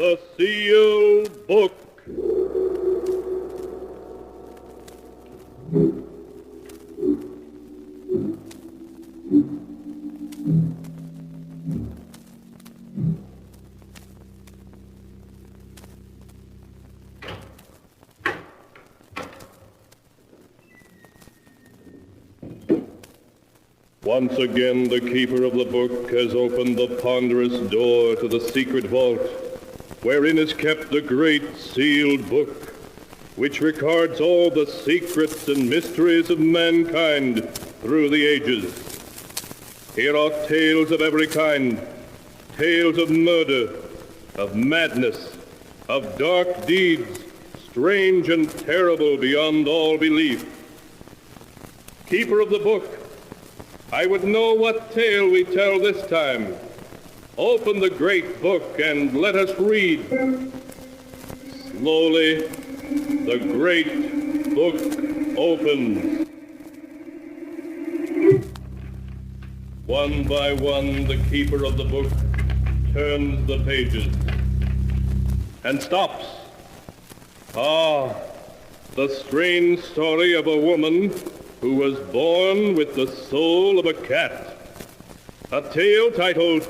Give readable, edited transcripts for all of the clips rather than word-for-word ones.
The Sealed Book. Once again, the keeper of the book has opened the ponderous door to the secret vault, wherein is kept the great sealed book, which records all the secrets and mysteries of mankind through the ages. Here are tales of every kind, tales of murder, of madness, of dark deeds, strange and terrible beyond all belief. Keeper of the book, I would know what tale we tell this time. Open the great book and let us read. Slowly, the great book opens. One by one, the keeper of the book turns the pages and stops. Ah, the strange story of a woman who was born with the soul of a cat. A tale titled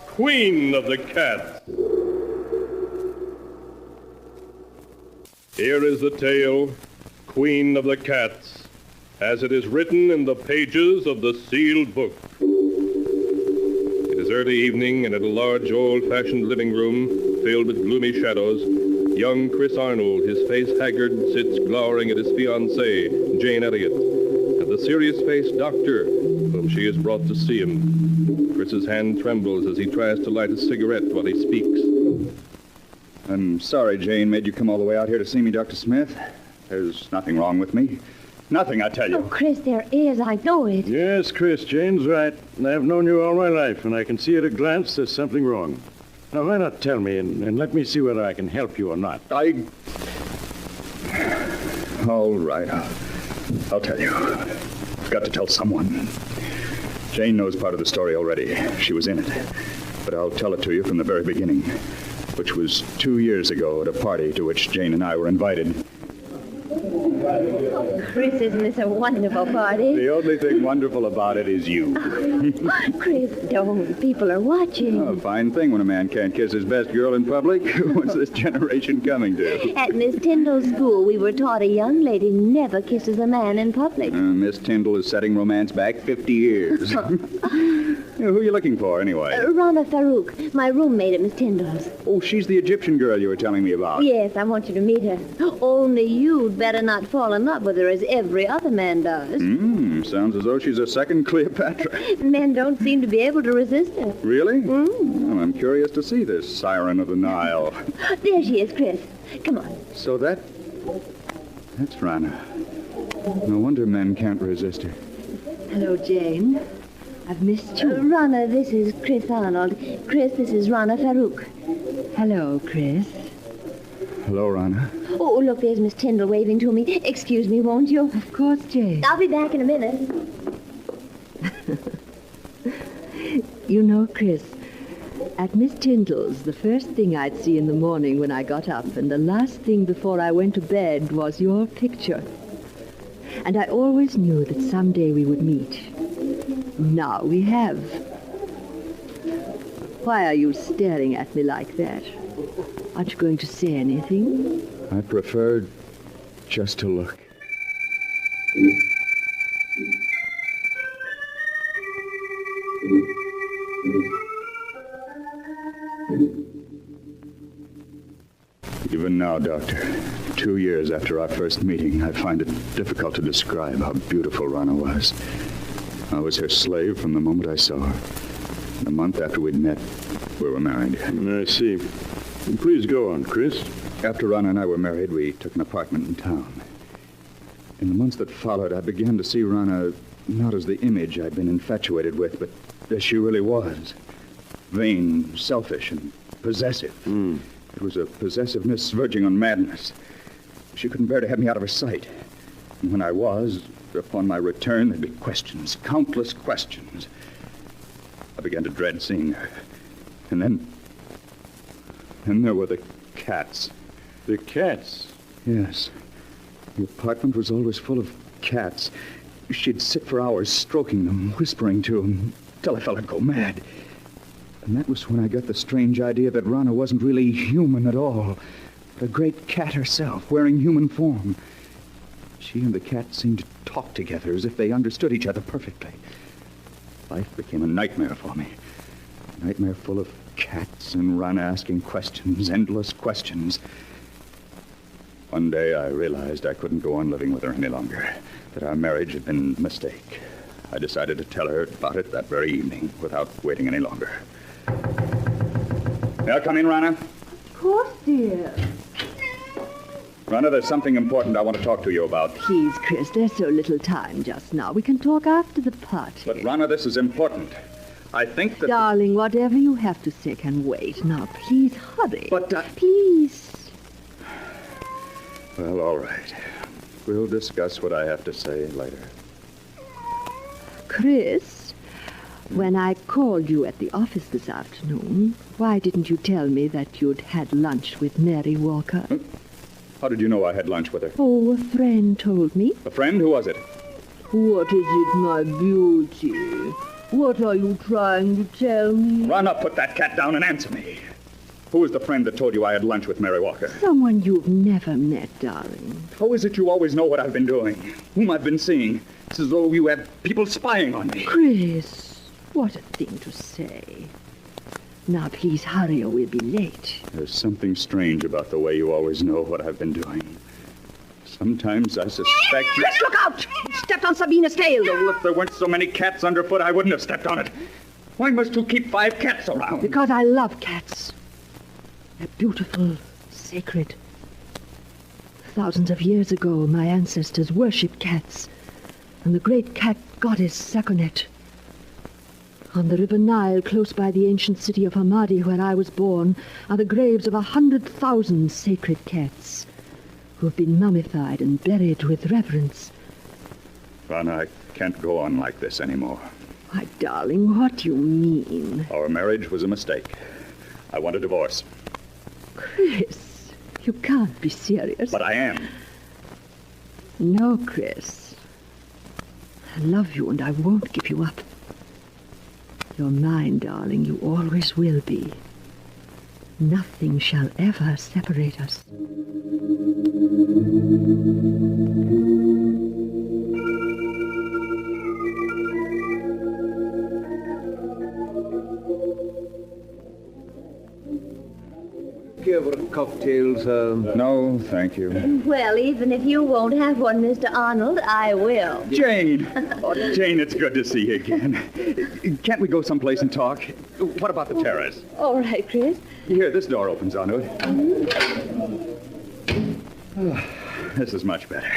Queen of the Cats. Here is the tale, Queen of the Cats, as it is written in the pages of the sealed book. It is early evening, and in a large, old-fashioned living room filled with gloomy shadows, young Chris Arnold, his face haggard, sits glowering at his fiancée, Jane Elliott, and the serious-faced doctor, whom she has brought to see him. Chris's hand trembles as he tries to light a cigarette while he speaks. I'm sorry Jane made you come all the way out here to see me, Dr. Smith. There's nothing wrong with me. Nothing, I tell you. Oh, Chris, there is. I know it. Yes, Chris, Jane's right. I've known you all my life, and I can see at a glance there's something wrong. Now, why not tell me and let me see whether I can help you or not? All right, I'll tell you. I've got to tell someone. Jane knows part of the story already. She was in it. But I'll tell it to you from the very beginning, which was 2 years ago at a party to which Jane and I were invited. Chris, isn't this a wonderful party? The only thing wonderful about it is you. Chris, don't. People are watching. Oh, a fine thing when a man can't kiss his best girl in public. What's this generation coming to? At Miss Tyndall's school, we were taught a young lady never kisses a man in public. Miss Tyndall is setting romance back 50 years. Who are you looking for, anyway? Rana Farouk, my roommate at Miss Tyndall's. Oh, she's the Egyptian girl you were telling me about. Yes, I want you to meet her. Only you'd better not fall in love with her as every other man does. Sounds as though she's a second Cleopatra. Men don't seem to be able to resist her. Really? Well, I'm curious to see this siren of the Nile. There she is, Chris. Come on. So that's Rana. No wonder men can't resist her. Hello, Jane. I've missed you. Rana, this is Chris Arnold. Chris, this is Rana Farouk. Hello, Chris. Hello, Rana. Oh, look, there's Miss Tyndall waving to me. Excuse me, won't you? Of course, Jane. I'll be back in a minute. You know, Chris, at Miss Tyndall's, the first thing I'd see in the morning when I got up and the last thing before I went to bed was your picture. And I always knew that someday we would meet. Now we have. Why are you staring at me like that? Aren't you going to say anything? I prefer just to look. Even now, Doctor, 2 years after our first meeting, I find it difficult to describe how beautiful Rana was. I was her slave from the moment I saw her. A month after we'd met, we were married. I see. Please go on, Chris. After Rana and I were married, we took an apartment in town. In the months that followed, I began to see Rana not as the image I'd been infatuated with, but as she really was. Vain, selfish, and possessive. It was a possessiveness verging on madness. She couldn't bear to have me out of her sight. And when I was, upon my return, there'd be questions, countless questions. I began to dread seeing her. And then And there were the cats. The cats? Yes. The apartment was always full of cats. She'd sit for hours stroking them, whispering to them, till I felt I'd go mad. And that was when I got the strange idea that Rana wasn't really human at all, but a great cat herself, wearing human form. She and the cat seemed to talk together as if they understood each other perfectly. Life became a nightmare for me. A nightmare full of cats and Rana asking questions, endless questions. One day I realized I couldn't go on living with her any longer, that our marriage had been a mistake. I decided to tell her about it that very evening without waiting any longer. May I come in, Rana? Of course, dear. Rana, there's something important I want to talk to you about. Please, Chris, there's so little time just now. We can talk after the party. But, Rana, this is important. I think that... Darling, whatever you have to say can wait. Now, please hurry. But, Please. Well, all right. We'll discuss what I have to say later. Chris, when I called you at the office this afternoon, why didn't you tell me that you'd had lunch with Mary Walker? How did you know I had lunch with her? Oh, a friend told me. A friend? Who was it? What is it, my beauty? What are you trying to tell me? Rana, put that cat down and answer me. Who was the friend that told you I had lunch with Mary Walker? Someone you've never met, darling. How is it you always know what I've been doing? Whom I've been seeing? It's as though you have people spying on me. Chris, what a thing to say. Now, please hurry or we'll be late. There's something strange about the way you always know what I've been doing. Sometimes I suspect you... Chris, look out! You stepped on Sabina's tail. Well, if there weren't so many cats underfoot, I wouldn't have stepped on it. Why must you keep 5 cats around? Because I love cats. They're beautiful, sacred. Thousands of years ago, my ancestors worshipped cats. And the great cat goddess Sakonet. On the River Nile, close by the ancient city of Hamadi, where I was born, are the graves of 100,000 sacred cats who have been mummified and buried with reverence. Rana, I can't go on like this anymore. Why, darling, what do you mean? Our marriage was a mistake. I want a divorce. Chris, you can't be serious. But I am. No, Chris. I love you and I won't give you up. You're mine, darling. You always will be. Nothing shall ever separate us. Cocktails, No, thank you. Well, even if you won't have one, Mr. Arnold, I will. Jane! Oh, Jane, it's good to see you again. Can't we go someplace and talk? What about the terrace? All right, Chris. Here, this door opens onto it. This is much better.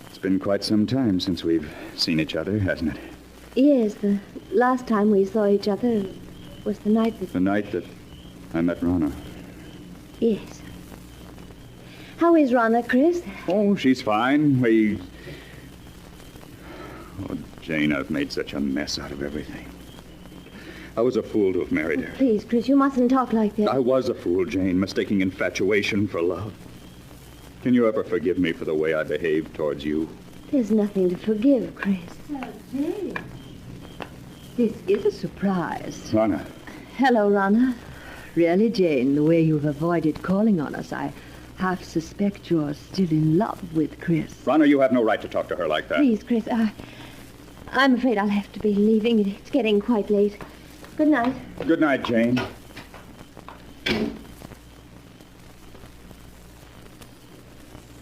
It's been quite some time since we've seen each other, hasn't it? Yes, the last time we saw each other was the night that... The night that I met Rana. Yes. How is Rana, Chris? Oh, she's fine. Oh, Jane, I've made such a mess out of everything. I was a fool to have married her. Please, Chris, you mustn't talk like that. I was a fool, Jane, mistaking infatuation for love. Can you ever forgive me for the way I behaved towards you? There's nothing to forgive, Chris. Jane, this is a surprise. Rana. Hello, Rana. Really, Jane, the way you've avoided calling on us, I half suspect you're still in love with Chris. Rana, you have no right to talk to her like that. Please, Chris, I'm afraid I'll have to be leaving. It's getting quite late. Good night. Good night, Jane.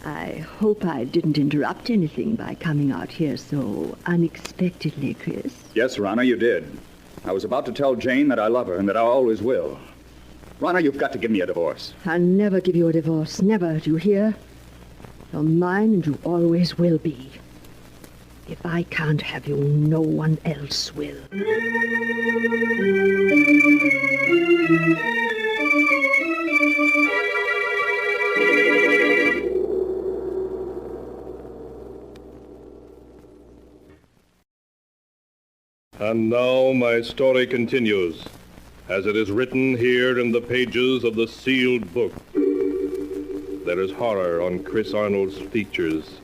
I hope I didn't interrupt anything by coming out here so unexpectedly, Chris. Yes, Rana, you did. I was about to tell Jane that I love her and that I always will. Rana, you've got to give me a divorce. I'll never give you a divorce. Never, do you hear? You're mine and you always will be. If I can't have you, no one else will. And now my story continues. as it is written here in the pages of the sealed book. There is horror on Chris Arnold's features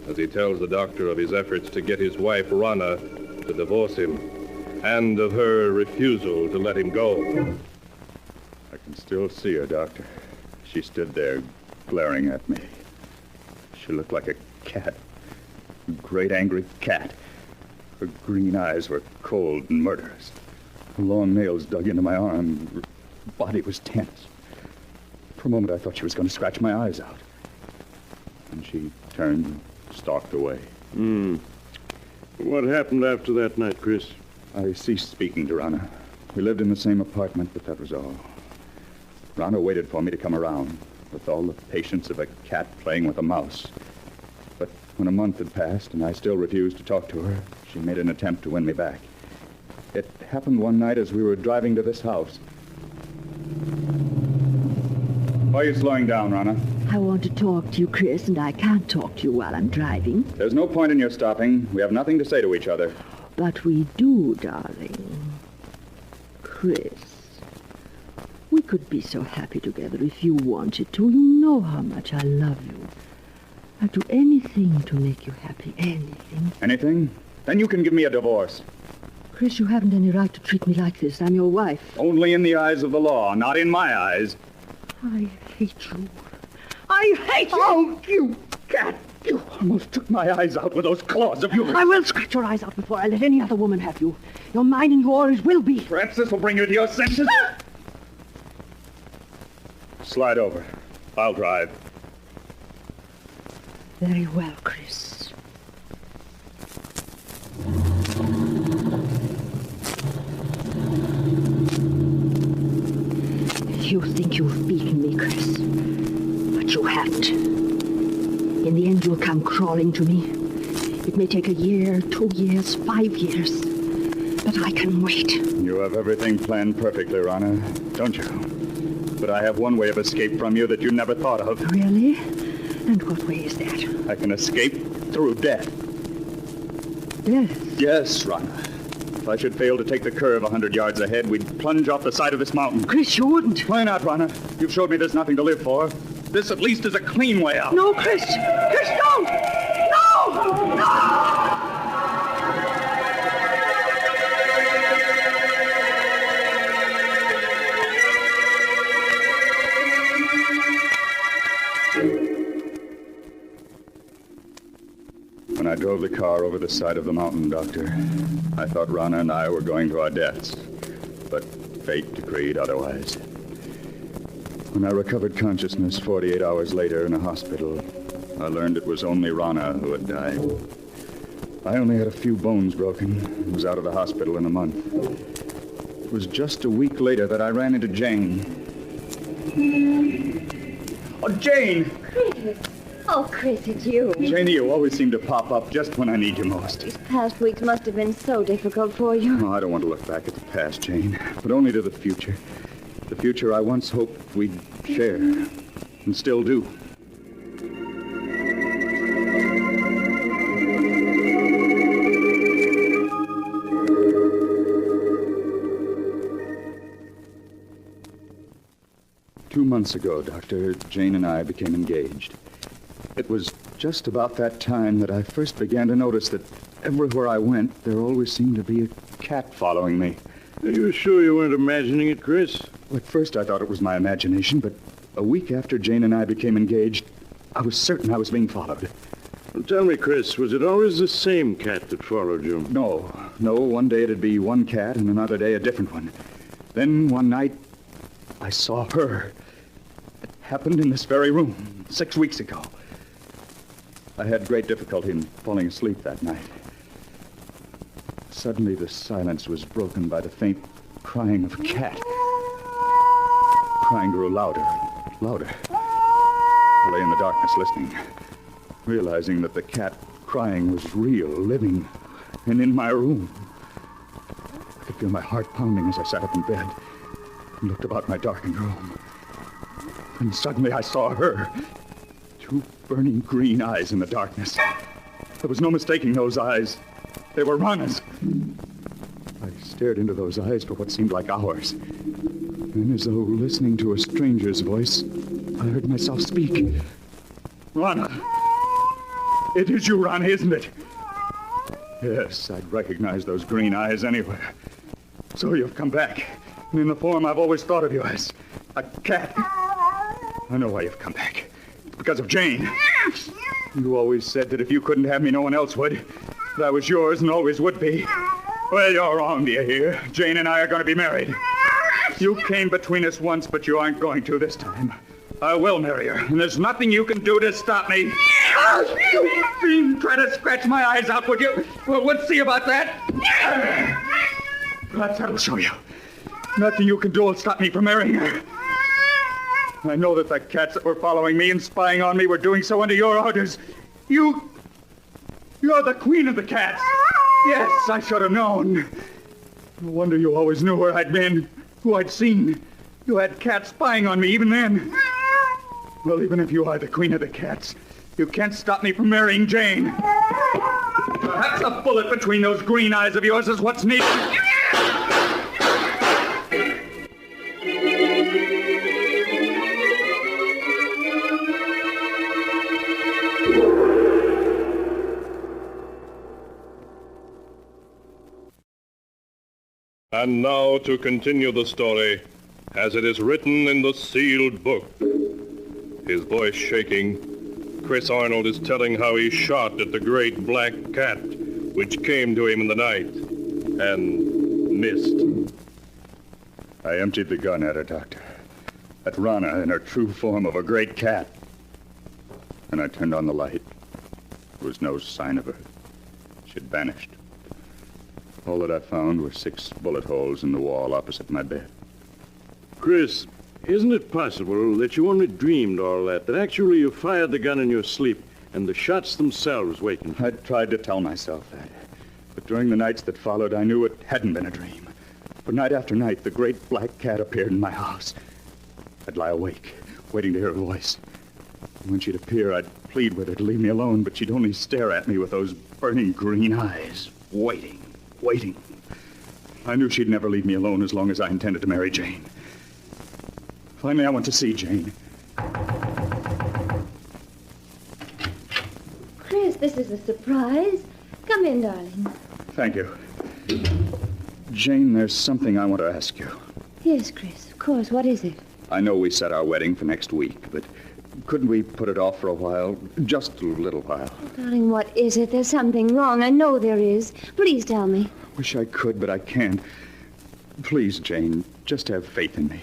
as he tells the doctor of his efforts to get his wife, Rana, to divorce him, and of her refusal to let him go. I can still see her, Doctor. She stood there, glaring at me. She looked like a cat. A great angry cat. Her green eyes were cold and murderous. Her long nails dug into my arm. Her body was tense. For a moment, I thought she was going to scratch my eyes out. And she turned and stalked away. What happened after that night, Chris? I ceased speaking to Rana. We lived in the same apartment, but that was all. Rana waited for me to come around, with all the patience of a cat playing with a mouse. But when a month had passed and I still refused to talk to her, she made an attempt to win me back. It happened one night as we were driving to this house. Why are you slowing down, Rana? I want to talk to you, Chris, and I can't talk to you while I'm driving. There's no point in your stopping. We have nothing to say to each other. But we do, darling. Chris, we could be so happy together if you wanted to. You know how much I love you. I'd do anything to make you happy, anything. Anything? Then you can give me a divorce. Chris, you haven't any right to treat me like this. I'm your wife. Only in the eyes of the law, not in my eyes. I hate you. I hate you! Oh, you cat! You almost took my eyes out with those claws of yours. I will scratch your eyes out before I let any other woman have you. You're mine and yours will be. Perhaps this will bring you to your senses. Slide over. I'll drive. Very well, Chris. You think you've beaten me, Chris, but you haven't. In the end, you'll come crawling to me. It may take a year, 2 years, 5 years, but I can wait. You have everything planned perfectly, Rana, don't you? But I have one way of escape from you that you never thought of. Really? And what way is that? I can escape through death. Death? Yes, Rana. If I should fail to take the curve 100 yards ahead, we'd plunge off the side of this mountain. Chris, you wouldn't. Why not, Rana? You've showed me there's nothing to live for. This, at least, is a clean way out. No, Chris! Chris, don't! No! No! When I drove the car over the side of the mountain, Doctor, I thought Rana and I were going to our deaths. But fate decreed otherwise. When I recovered consciousness 48 hours later in a hospital, I learned it was only Rana who had died. I only had a few bones broken and was out of the hospital in a month. It was just a week later that I ran into Jane. Oh, Jane! Chris. Oh, Chris, it's you. Janie, you always seem to pop up just when I need you most. These past weeks must have been so difficult for you. Oh, I don't want to look back at the past, Jane, but only to the future. The future I once hoped we'd share, and still do. Two months ago, Doctor, Jane and I became engaged. It was just about that time that I first began to notice that everywhere I went, there always seemed to be a cat following me. Are you sure you weren't imagining it, Chris? Well, at first I thought it was my imagination, but a week after Jane and I became engaged, I was certain I was being followed. Well, tell me, Chris, was it always the same cat that followed you? No. One day it'd be one cat, and another day a different one. Then one night, I saw her. It happened in this very room 6 weeks ago. I had great difficulty in falling asleep that night. Suddenly, the silence was broken by the faint crying of a cat. The crying grew louder, louder. I lay in the darkness listening, realizing that the cat crying was real, living, and in my room. I could feel my heart pounding as I sat up in bed and looked about my darkened room. And suddenly I saw her. Two burning green eyes in the darkness. There was no mistaking those eyes. They were Rana's. I stared into those eyes for what seemed like hours. Then, as though listening to a stranger's voice, I heard myself speak. Rana! It is you, Rana, isn't it? Yes, I'd recognize those green eyes anywhere. So you've come back, and in the form I've always thought of you as, a cat. I know why you've come back. It's because of Jane. You always said that if you couldn't have me, no one else would. That I was yours and always would be. Well, you're wrong, do you hear? Jane and I are going to be married. You came between us once, but you aren't going to this time. I will marry her, and there's nothing you can do to stop me. Oh, you fiend! Try to scratch my eyes out, would you? Well, let's see about that. Perhaps that'll show you. Nothing you can do will stop me from marrying her. I know that the cats that were following me and spying on me were doing so under your orders. You're the queen of the cats. Yes, I should have known. No wonder you always knew where I'd been, who I'd seen. You had cats spying on me even then. Well, even if you are the queen of the cats, you can't stop me from marrying Jane. Perhaps a bullet between those green eyes of yours is what's needed. And now to continue the story, as it is written in the sealed book. His voice shaking, Chris Arnold is telling how he shot at the great black cat, which came to him in the night, and missed. I emptied the gun at her, Doctor. At Rana in her true form of a great cat. And I turned on the light. There was no sign of her. She'd vanished. All that I found were 6 bullet holes in the wall opposite my bed. Chris, isn't it possible that you only dreamed all that actually you fired the gun in your sleep and the shots themselves wakened you? I tried to tell myself that. But during the nights that followed, I knew it hadn't been a dream. For night after night, the great black cat appeared in my house. I'd lie awake, waiting to hear her voice. And when she'd appear, I'd plead with her to leave me alone, but she'd only stare at me with those burning green eyes, waiting. I knew she'd never leave me alone as long as I intended to marry Jane. Finally, I went to see Jane. Chris, this is a surprise. Come in, darling. Thank you. Jane, there's something I want to ask you. Yes, Chris, of course. What is it? I know we set our wedding for next week, but couldn't we put it off for a while? Just a little while. Oh, darling, what is it? There's something wrong. I know there is. Please tell me. Wish I could, but I can't. Please, Jane, just have faith in me.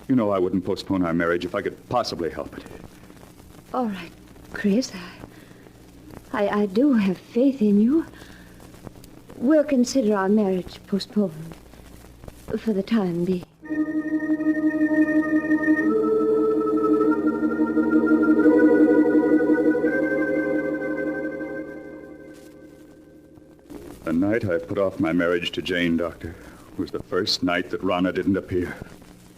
You know I wouldn't postpone our marriage if I could possibly help it. All right, Chris. I do have faith in you. We'll consider our marriage postponed for the time being. The night I put off my marriage to Jane, Doctor, was the first night that Rana didn't appear.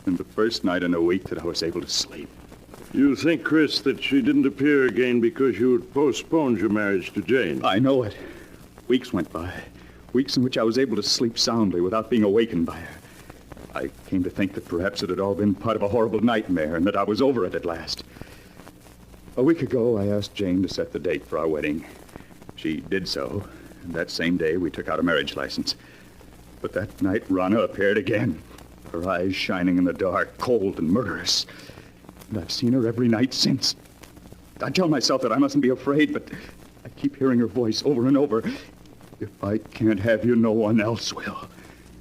And the first night in a week that I was able to sleep. You think, Chris, that she didn't appear again because you had postponed your marriage to Jane? I know it. Weeks went by. Weeks in which I was able to sleep soundly without being awakened by her. I came to think that perhaps it had all been part of a horrible nightmare and that I was over it at last. A week ago, I asked Jane to set the date for our wedding. She did so, and that same day we took out a marriage license. But that night, Rana appeared again, her eyes shining in the dark, cold and murderous. And I've seen her every night since. I tell myself that I mustn't be afraid, but I keep hearing her voice over and over. If I can't have you, no one else will.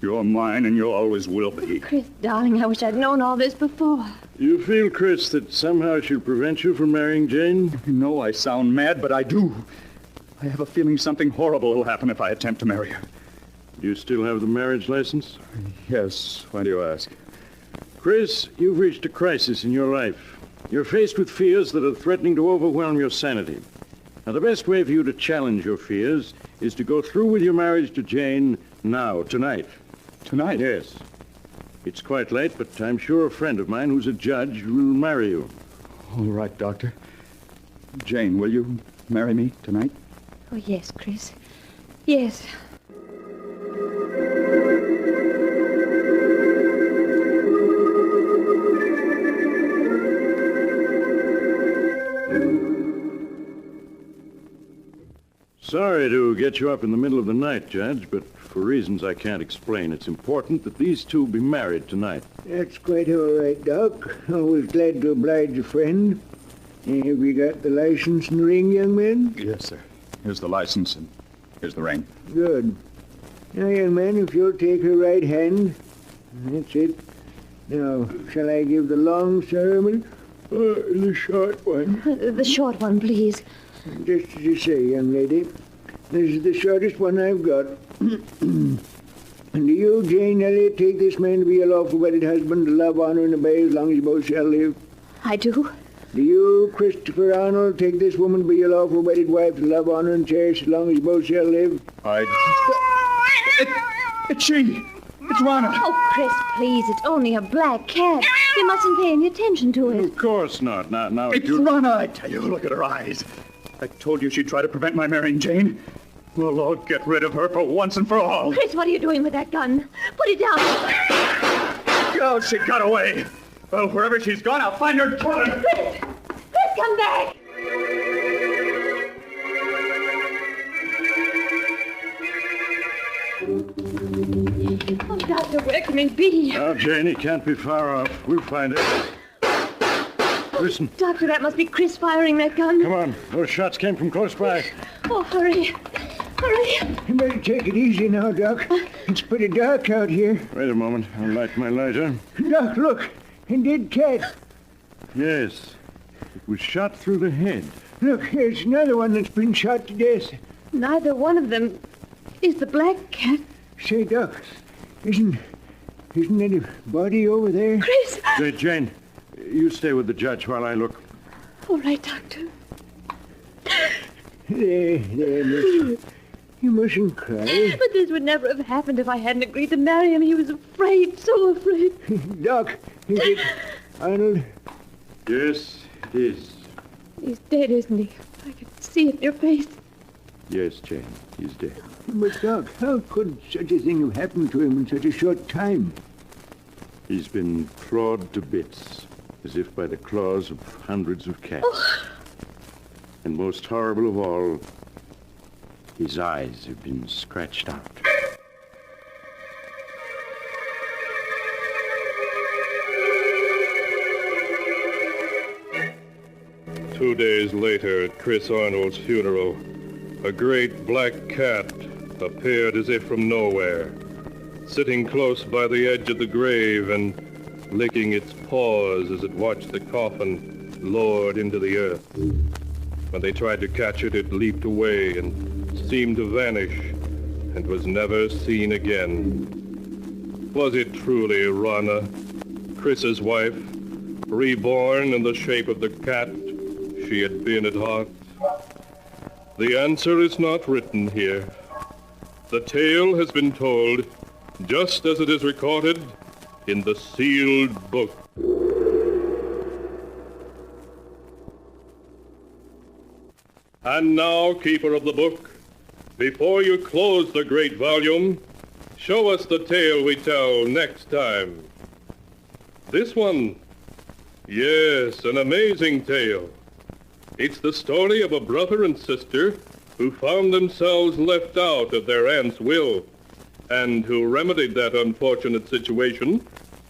You're mine, and you always will be. Chris, darling, I wish I'd known all this before. You feel, Chris, that somehow she'll prevent you from marrying Jane? You know I sound mad, but I do. I have a feeling something horrible will happen if I attempt to marry her. Do you still have the marriage license? Yes. Why do you ask? Chris, you've reached a crisis in your life. You're faced with fears that are threatening to overwhelm your sanity. Now, the best way for you to challenge your fears is to go through with your marriage to Jane now, tonight. Tonight? Yes. It's quite late, but I'm sure a friend of mine who's a judge will marry you. All right, Doctor. Jane, will you marry me tonight? Oh, yes, Chris. Yes. Sorry to get you up in the middle of the night, Judge, but for reasons I can't explain, it's important that these two be married tonight. That's quite all right, Doc. Always glad to oblige a friend. Have you got the license and ring, young man? Yes, sir. Here's the license and here's the ring. Good. Now, young man, if you'll take her right hand. That's it. Now, shall I give the long ceremony or the short one? The short one, please. Just as you say, young lady. This is the shortest one I've got. And do you, Jane Elliott, take this man to be your lawful wedded husband, to love, honor, and obey as long as you both shall live? I do. Do you, Christopher Arnold, take this woman to be your lawful wedded wife, to love, honor, and cherish as long as you both shall live? It's she! It's Rana! Oh, Chris, please, it's only a black cat. You mustn't pay any attention to it. Of course not. Now It's Rana, I tell you. Look at her eyes. I told you she'd try to prevent my marrying Jane. We'll all get rid of her for once and for all. Chris, what are you doing with that gun? Put it down. Oh, she got away. Well, wherever she's gone, I'll find her and kill her. Chris! Chris, come back! Oh, Doctor, where can it be? Now, Jane, he can't be far off. We'll find it. Listen. Doctor, that must be Chris firing that gun. Come on. Those shots came from close by. Oh, hurry. Hurry. You better take it easy now, Doc. It's pretty dark out here. Wait a moment. I'll light my lighter. Doc, look. A dead cat. Yes. It was shot through the head. Look, here's another one that's been shot to death. Neither one of them is the black cat. Say, Doc, isn't there a body over there? Chris! Say, Jane, you stay with the judge while I look. All right, Doctor. There, miss. You mustn't cry. But this would never have happened if I hadn't agreed to marry him. He was afraid, so afraid. Doc, is it Arnold? Yes, it is. He's dead, isn't he? I can see it in your face. Yes, Jane, he's dead. But, Doc, how could such a thing have happened to him in such a short time? He's been clawed to bits, as if by the claws of hundreds of cats. Oh. And most horrible of all, his eyes have been scratched out. Two days later, at Chris Arnold's funeral, a great black cat appeared as if from nowhere, sitting close by the edge of the grave and licking its paws as it watched the coffin lowered into the earth. When they tried to catch it, it leaped away and seemed to vanish and was never seen again. Was it truly Rana, Chris's wife, reborn in the shape of the cat she had been at heart? The answer is not written here. The tale has been told just as it is recorded in the sealed book. And now, keeper of the book, before you close the great volume, show us the tale we tell next time. This one, yes, an amazing tale. It's the story of a brother and sister who found themselves left out of their aunt's will and who remedied that unfortunate situation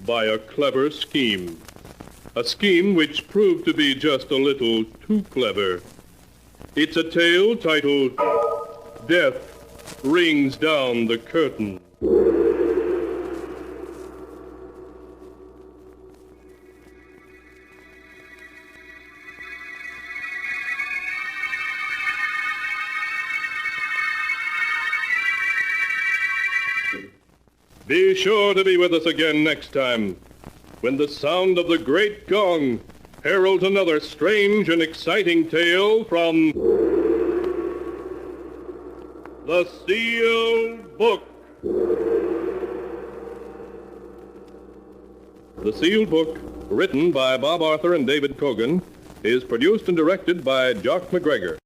by a clever scheme. A scheme which proved to be just a little too clever. It's a tale titled Death Rings Down the Curtain. Be sure to be with us again next time, when the sound of the great gong heralds another strange and exciting tale from the Sealed Book. The Sealed Book, written by Bob Arthur and David Cogan, is produced and directed by Jock McGregor.